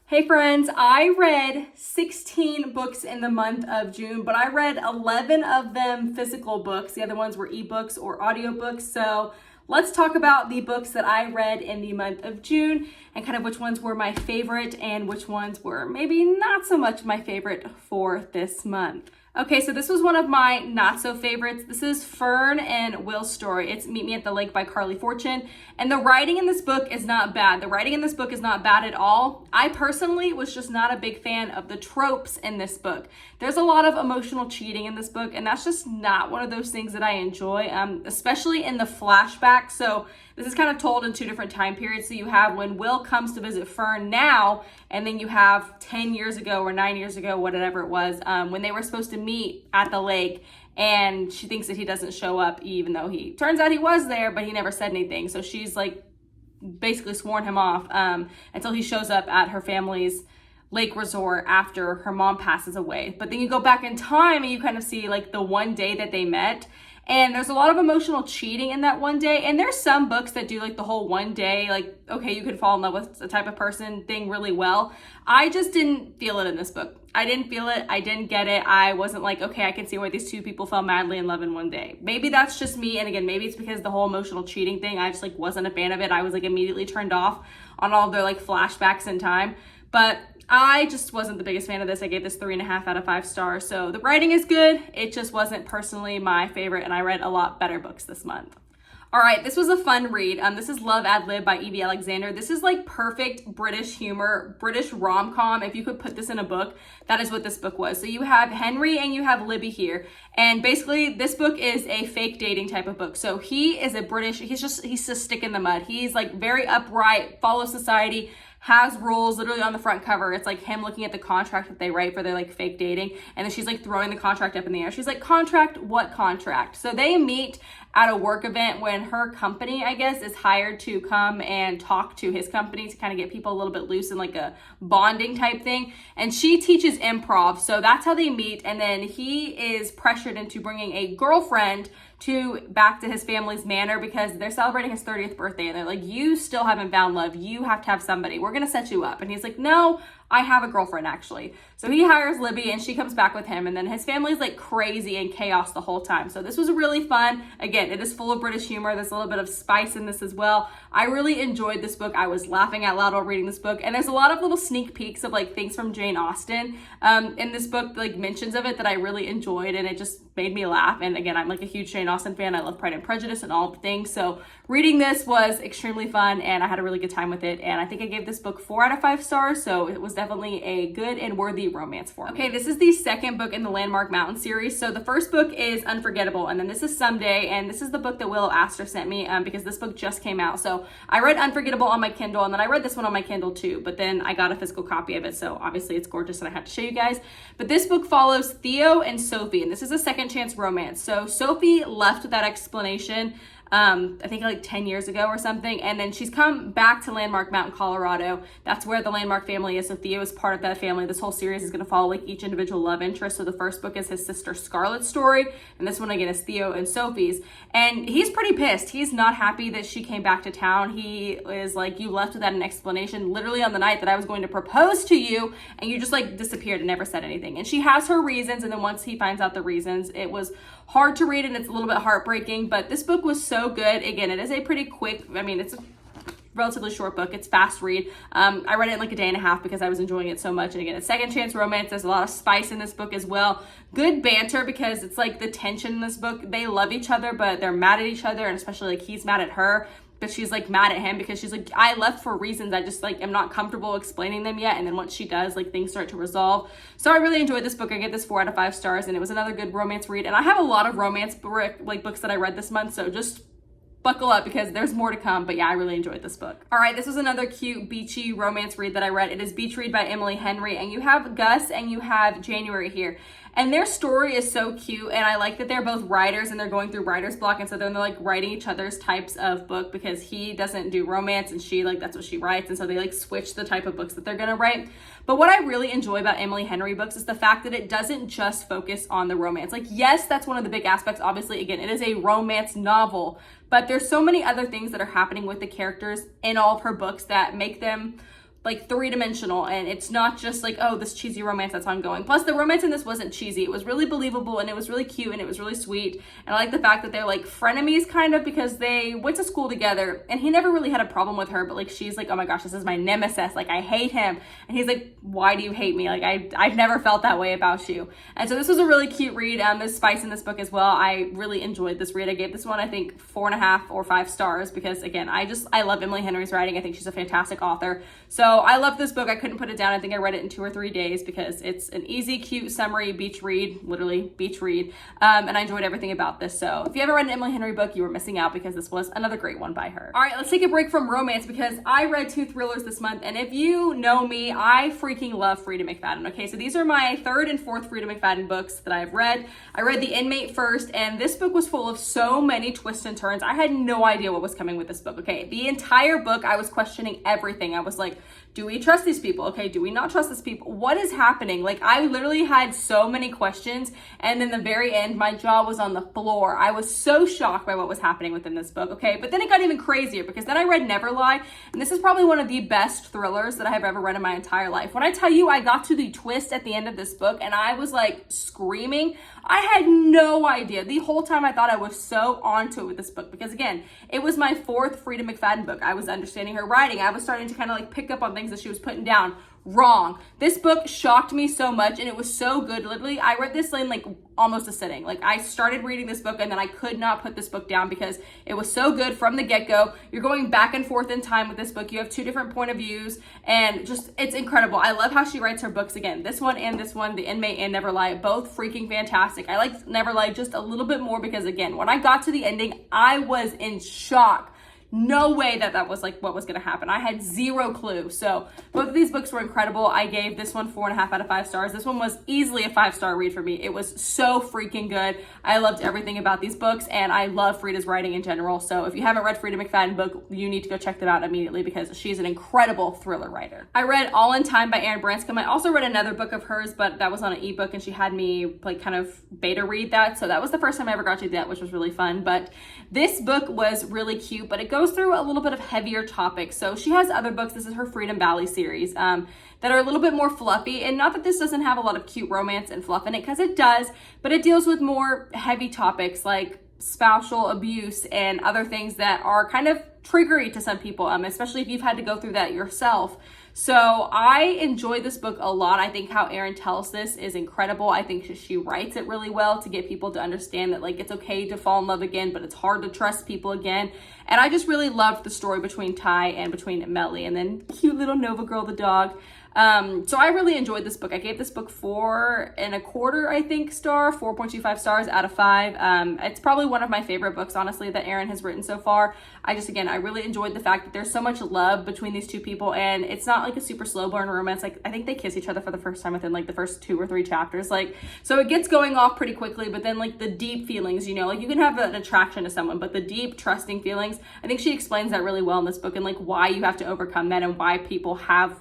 Hey friends, I read 16 books in the month of June, but I read 11 of them physical books. The other ones were ebooks or audiobooks. So let's talk about the books that I read in the month of June and kind of which ones were my favorite and which ones were maybe not so much my favorite for this month. Okay, so this was one of my not so favorites. This is Fern and Will's story. It's Meet Me at the Lake by Carly Fortune. And the writing in this book is not bad. The writing in this book is not bad at all. I personally was just not a big fan of the tropes in this book. There's a lot of emotional cheating in this book, and that's just not one of those things that I enjoy, especially in the flashback. So this is kind of told in two different time periods. So you have when Will comes to visit Fern now, and then you have 10 years ago or 9 years ago, whatever it was, when they were supposed to meet at the lake, and she thinks that he doesn't show up, even though he turns out he was there, but he never said anything. So she's like basically sworn him off until he shows up at her family's lake resort after her mom passes away. But then you go back in time and you kind of see like the one day that they met. And there's a lot of emotional cheating in that one day. And there's some books that do like the whole one day, like, okay, you could fall in love with the type of person thing really well. I just didn't feel it in this book. I didn't feel it. I didn't get it. I wasn't like, okay, I can see why these two people fell madly in love in one day. Maybe that's just me. And again, maybe it's because the whole emotional cheating thing, I just like wasn't a fan of it. I was like immediately turned off on all of their like flashbacks in time. But I just wasn't the biggest fan of this. I gave this 3.5 out of 5 stars. So the writing is good. It just wasn't personally my favorite, and I read a lot better books this month. All right, this was a fun read. This is Love Ad Lib by Evie Alexander. This is like perfect British humor, British rom-com. If you could put this in a book, that is what this book was. So you have Henry and you have Libby here. And basically this book is a fake dating type of book. So he is a British, he's just stick in the mud. He's like very upright, follows society, has rules. Literally on the front cover, it's like him looking at the contract that they write for their like fake dating, and then she's like throwing the contract up in the air. She's like, contract? What contract? So they meet at a work event when her company, I guess, is hired to come and talk to his company to kind of get people a little bit loose in like a bonding type thing. And she teaches improv, so that's how they meet. And then he is pressured into bringing a girlfriend back to his family's manor because they're celebrating his 30th birthday, and they're like, you still haven't found love, you have to have somebody, we're gonna set you up. And he's like, no, I have a girlfriend actually. So he hires Libby and she comes back with him, and then his family's like crazy and chaos the whole time. So this was really fun. Again, it is full of British humor. There's a little bit of spice in this as well. I really enjoyed this book. I was laughing out loud while reading this book, and there's a lot of little sneak peeks of like things from Jane Austen in this book, like mentions of it that I really enjoyed, and it just made me laugh. And again, I'm like a huge Jane Austen fan. I love Pride and Prejudice and all the things. So reading this was extremely fun, and I had a really good time with it. And I think I gave this book 4 out of 5 stars. So it was definitely a good and worthy romance for me. Okay, this is the second book in the Landmark Mountain series. So the first book is Unforgettable, and then this is Someday, and this is the book that Willow Astor sent me because this book just came out. So I read Unforgettable on my Kindle, and then I read this one on my Kindle too, but then I got a physical copy of it. So obviously it's gorgeous and I had to show you guys. But this book follows Theo and Sophie, and this is a second chance romance. So Sophie left with that explanation I think like 10 years ago or something, and then she's come back to Landmark Mountain, Colorado. That's where the Landmark family is, so Theo is part of that family. This whole series is going to follow like each individual love interest. So the first book is his sister Scarlett's story, and this one again is Theo and Sophie's, and he's pretty pissed. He's not happy that she came back to town. He is like, you left without an explanation literally on the night that I was going to propose to you, and you just like disappeared and never said anything. And she has her reasons, and then once he finds out the reasons, it was hard to read and it's a little bit heartbreaking, but this book was so good. Again, it is a pretty quick, it's a relatively short book. It's fast read. I read it in like a day and a half because I was enjoying it so much. And again, it's second chance romance. There's a lot of spice in this book as well. Good banter because it's like the tension in this book. They love each other, but they're mad at each other, and especially like he's mad at her, but she's like mad at him because she's like, I left for reasons I just like am not comfortable explaining them yet. And then once she does, like things start to resolve. So I really enjoyed this book. I get this 4 out of 5 stars, and it was another good romance read. And I have a lot of romance books that I read this month, so just buckle up because there's more to come. But yeah, I really enjoyed this book. All right, this was another cute beachy romance read that I read. It is Beach Read by Emily Henry, and you have Gus and you have January here. And their story is so cute, and I like that they're both writers and they're going through writer's block, and so then they're like writing each other's types of book because he doesn't do romance and she like that's what she writes, and so they like switch the type of books that they're gonna write. But what I really enjoy about Emily Henry books is the fact that it doesn't just focus on the romance. Like, yes, that's one of the big aspects. Obviously, again, it is a romance novel, but there's so many other things that are happening with the characters in all of her books that make them like three-dimensional, and it's not just like, oh, this cheesy romance that's ongoing. Plus the romance in this wasn't cheesy. It was really believable, and it was really cute, and it was really sweet. And I like the fact that they're like frenemies kind of, because they went to school together, and he never really had a problem with her, but like she's like, oh my gosh, this is my nemesis, like I hate him. And he's like, why do you hate me? Like I've never felt that way about you. And so this was a really cute read. There's spice in this book as well. I really enjoyed this read. I gave this one, I think, 4.5 or 5 stars, because again, I love Emily Henry's writing. I think she's a fantastic author. So I love this book. I couldn't put it down. I think I read it in 2 or 3 days because it's an easy, cute, summary beach read, literally beach read. And I enjoyed everything about this. So if you haven't read an Emily Henry book, you were missing out, because this was another great one by her. All right, let's take a break from romance, because I read 2 thrillers this month. And if you know me, I freaking love Frida McFadden. Okay, so these are my 3rd and 4th Frida McFadden books that I've read. I read The Inmate first, and this book was full of so many twists and turns. I had no idea what was coming with this book. Okay, the entire book, I was questioning everything. I was like, do we trust these people? Okay, do we not trust these people? What is happening? Like, I literally had so many questions, and then the very end, my jaw was on the floor. I was so shocked by what was happening within this book, okay? But then it got even crazier, because then I read Never Lie, and this is probably one of the best thrillers that I have ever read in my entire life. When I tell you I got to the twist at the end of this book, and I was like screaming, I had no idea. The whole time I thought I was so onto it with this book, because again, it was my 4th Frida McFadden book. I was understanding her writing. I was starting to kind of like pick up on things that she was putting down. Wrong. This book shocked me so much, and it was so good. Literally, I read this in like almost a sitting. Like, I started reading this book, and then I could not put this book down because it was so good from the get-go. You're going back and forth in time with this book. You have 2 different point of views, and just, it's incredible. I love how she writes her books. Again, this one, The Inmate and Never Lie, both freaking fantastic. I like Never Lie just a little bit more because, again, when I got to the ending, I was in shock. No way that was like what was going to happen. I had zero clue. So both of these books were incredible. I gave this one 4.5 out of 5 stars. This one was easily a 5-star read for me. It was so freaking good. I loved everything about these books, and I love Frida's writing in general. So if you haven't read Frida McFadden book, you need to go check them out immediately, because she's an incredible thriller writer. I read All in Time by Erin Branscombe. I also read another book of hers, but that was on an ebook, and she had me like kind of beta read that. So that was the first time I ever got to do that, which was really fun. But this book was really cute, but it goes through a little bit of heavier topics. So she has other books. This is her Freedom Valley series that are a little bit more fluffy. And not that this doesn't have a lot of cute romance and fluff in it, because it does, but it deals with more heavy topics like spousal abuse and other things that are kind of triggery to some people, especially if you've had to go through that yourself. So I enjoyed this book a lot. I think how Erin tells this is incredible. I think she writes it really well to get people to understand that like it's okay to fall in love again, but it's hard to trust people again. And I just really loved the story between Ty and between Melly, and then cute little Nova Girl, the dog. So I really enjoyed this book. I gave this book 4.25, I think, 4.25 stars out of 5. It's probably one of my favorite books, honestly, that Erin has written so far. I really enjoyed the fact that there's so much love between these two people, and it's not like a super slow burn romance. Like, I think they kiss each other for the first time within like the first 2 or 3 chapters. Like, so it gets going off pretty quickly, but then like the deep feelings, like you can have an attraction to someone, but the deep trusting feelings, I think she explains that really well in this book, and like why you have to overcome that, and why people have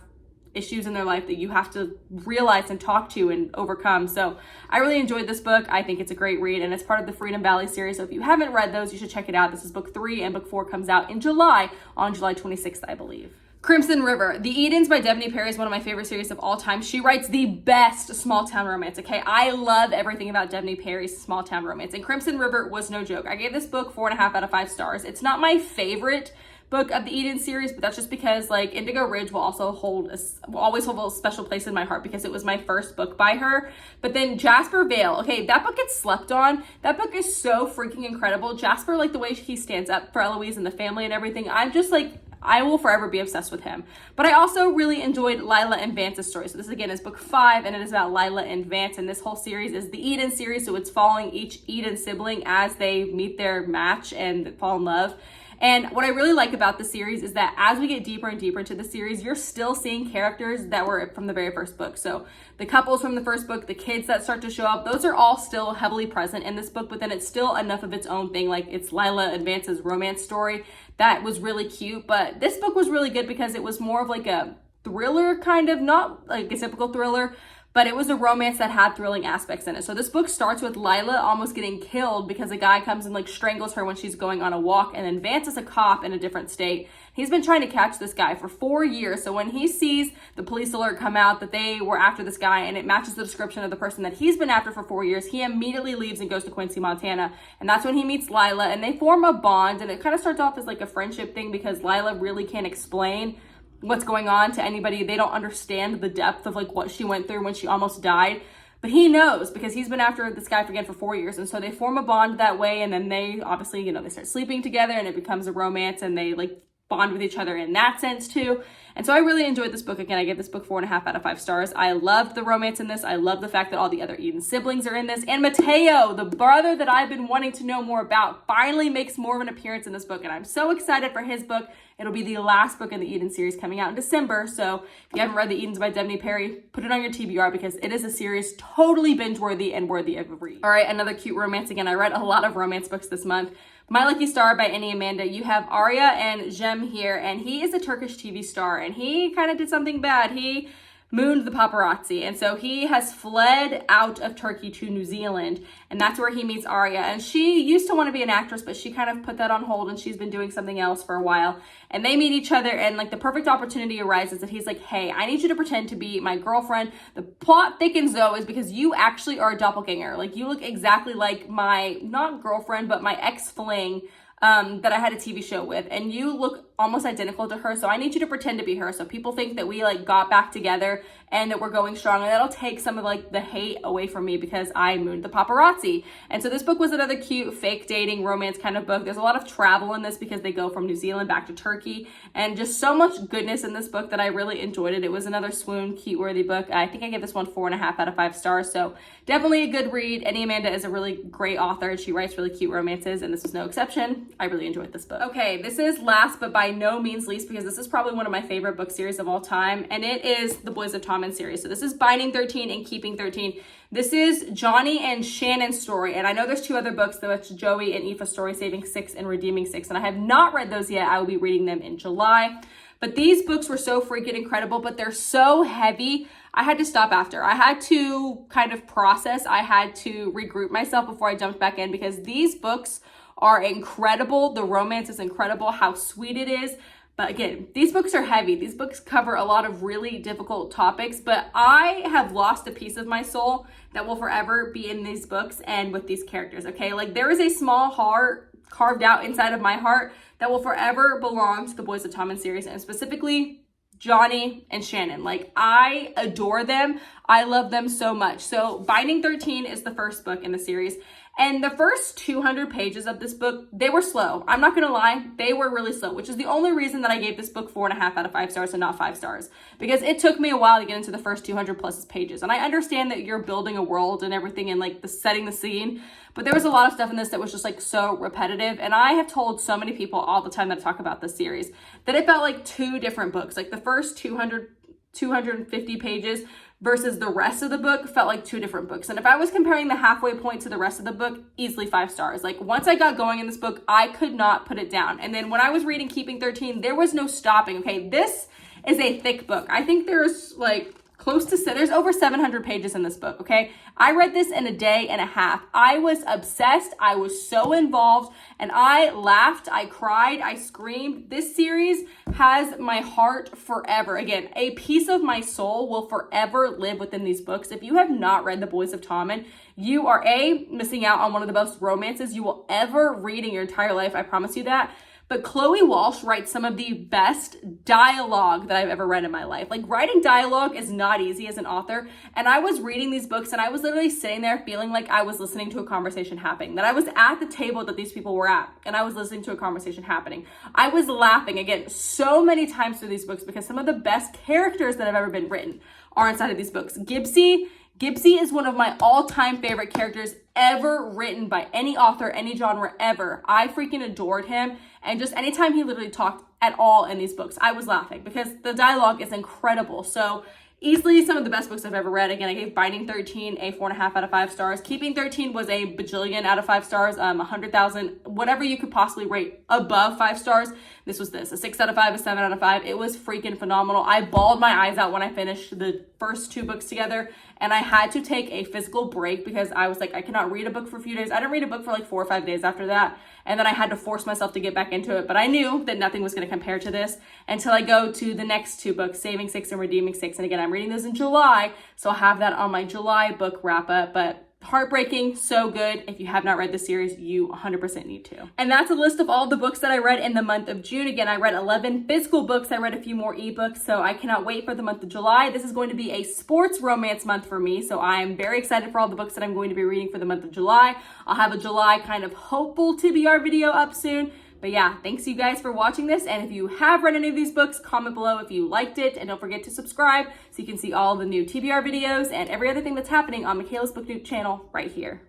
issues in their life that you have to realize and talk to and overcome. So I really enjoyed this book. I think it's a great read, and it's part of the Freedom Valley series. So if you haven't read those, you should check it out. This is book 3, and book 4 comes out in July, on July 26th, I believe. Crimson River. The Edens by Devney Perry is one of my favorite series of all time. She writes the best small town romance, okay? I love everything about Devney Perry's small town romance, and Crimson River was no joke. I gave this book 4.5 out of 5 stars. It's not my favorite book of the Eden series, but that's just because like Indigo Ridge will always hold a special place in my heart because it was my first book by her. But then Jasper Vale, okay, that book gets slept on. That book is so freaking incredible. Jasper, like the way he stands up for Eloise and the family and everything, I'm just like, I will forever be obsessed with him. But I also really enjoyed Lila and Vance's story. So this again is book 5, and it is about Lila and Vance, and this whole series is the Eden series, so it's following each Eden sibling as they meet their match and fall in love. And what I really like about the series is that as we get deeper and deeper into the series, you're still seeing characters that were from the very first book. So the couples from the first book, the kids that start to show up, those are all still heavily present in this book, but then it's still enough of its own thing. Like it's Lila and Vance's romance story that was really cute. But this book was really good because it was more of like a thriller kind of, not like a typical thriller, but it was a romance that had thrilling aspects in it. So this book starts with Lila almost getting killed because a guy comes and like strangles her when she's going on a walk. And then Vance is a cop in a different state, He's been trying to catch this guy for 4 years. So when he sees the police alert come out that they were after this guy and it matches the description of the person that he's been after for 4 years, he immediately leaves and goes to Quincy, Montana. And that's when he meets Lila, and they form a bond. And it kind of starts off as like a friendship thing because Lila really can't explain what's going on to anybody. They don't understand the depth of like what she went through when she almost died. But he knows because he's been after this guy again for 4 years. And so they form a bond that way. And then they obviously, you know, they start sleeping together and it becomes a romance, and they like bond with each other in that sense too. And so I really enjoyed this book. Again, I give this book 4.5 out of 5 stars. I loved the romance in this. I love the fact that all the other Eden siblings are in this. And Mateo, the brother that I've been wanting to know more about, finally makes more of an appearance in this book. And I'm so excited for his book. It'll be the last book in the Eden series coming out in December. So if you haven't read The Edens by Debney Perry, put it on your TBR because it is a series totally binge-worthy and worthy of a read. All right, another cute romance. Again, I read a lot of romance books this month. My Lucky Star by Annie Amanda. You have Arya and Jem here, and he is a Turkish TV star, and he kind of did something bad. He mooned the paparazzi, and so he has fled out of Turkey to New Zealand, and that's where he meets Arya. And she used to want to be an actress, but she kind of put that on hold, and she's been doing something else for a while. And they meet each other, and like the perfect opportunity arises that he's like, hey, I need you to pretend to be my girlfriend. The plot thickens though is because you actually are a doppelganger. Like you look exactly like my, not girlfriend, but my ex-fling that I had a TV show with, and you look almost identical to her. So I need you to pretend to be her. So people think that we like got back together and that we're going strong, and that'll take some of like the hate away from me because I mooned the paparazzi. And so this book was another cute fake dating romance kind of book. There's a lot of travel in this because they go from New Zealand back to Turkey, and just so much goodness in this book that I really enjoyed it. It was another swoon cute worthy book. I think I gave this one 4.5 out of 5 stars. So definitely a good read. Annie Amanda is a really great author, and she writes really cute romances, and this was no exception. I really enjoyed this book. Okay, this is last but by no means least because this is probably one of my favorite book series of all time, and it is the Boys of Tommen series. So this is Binding 13 and Keeping 13. This is Johnny and Shannon's story, and I know there's 2 other books, though. It's Joey and Aoife's story, Saving 6 and Redeeming 6, and I have not read those yet. I will be reading them in July. But these books were so freaking incredible, but they're so heavy. I had to stop after. I had to kind of process. I had to regroup myself before I jumped back in because these books are incredible. The romance is incredible, how sweet it is. But again, these books are heavy. These books cover a lot of really difficult topics, but I have lost a piece of my soul that will forever be in these books and with these characters, okay? Like there is a small heart carved out inside of my heart that will forever belong to the Boys of Tommen series, and specifically Johnny and Shannon. Like I adore them. I love them so much. So Binding 13 is the first book in the series. And the first 200 pages of this book, they were slow. I'm not gonna lie, they were really slow, which is the only reason that I gave this book 4.5 out of 5 stars and not 5 stars. Because it took me a while to get into the first 200 plus pages. And I understand that you're building a world and everything and like setting the scene, but there was a lot of stuff in this that was just like so repetitive. And I have told so many people all the time that I talk about this series that it felt like 2 different books. Like the first 250 pages versus the rest of the book felt like 2 different books. And if I was comparing the halfway point to the rest of the book, easily 5 stars. Like once I got going in this book, I could not put it down. And then when I was reading Keeping 13, there was no stopping. Okay, this is a thick book. I think there's like there's over 700 pages in this book, okay? I read this in a day and a half. I was obsessed. I was so involved, and I laughed, I cried, I screamed. This series has my heart forever. Again, a piece of my soul will forever live within these books. If you have not read The Boys of Tommen, you are missing out on one of the best romances you will ever read in your entire life. I promise you that. But Chloe Walsh writes some of the best dialogue that I've ever read in my life. Like writing dialogue is not easy as an author. And I was reading these books and I was literally sitting there feeling like I was listening to a conversation happening, that I was at the table that these people were at and I was listening to a conversation happening. I was laughing again so many times through these books because some of the best characters that have ever been written are inside of these books. Gibbsy is one of my all-time favorite characters ever written by any author, any genre ever. I freaking adored him. And just anytime he literally talked at all in these books, I was laughing because the dialogue is incredible. So easily some of the best books I've ever read. Again, I gave Binding 13 a 4.5 out of 5 stars. Keeping 13 was a bajillion out of 5 stars, 100,000, whatever you could possibly rate above 5 stars. a 6 out of 5, a 7 out of 5. It was freaking phenomenal. I bawled my eyes out when I finished the first 2 books together, and I had to take a physical break because I was like, I cannot read a book for a few days. I didn't read a book for like 4 or 5 days after that, and then I had to force myself to get back into it. But I knew that nothing was going to compare to this until I go to the next 2 books, Saving 6 and Redeeming 6. And again, I'm reading those in July, so I'll have that on my July book wrap up. But heartbreaking, so good. If you have not read the series, you 100% need to. And that's a list of all the books that I read in the month of June. Again, I read 11 physical books. I read a few more ebooks, so I cannot wait for the month of July. This is going to be a sports romance month for me, so I am very excited for all the books that I'm going to be reading for the month of July. I'll have a July kind of hopeful TBR video up soon. But yeah, thanks you guys for watching this. And if you have read any of these books, comment below if you liked it. And don't forget to subscribe so you can see all the new TBR videos and every other thing that's happening on Michaela's BookNoop channel right here.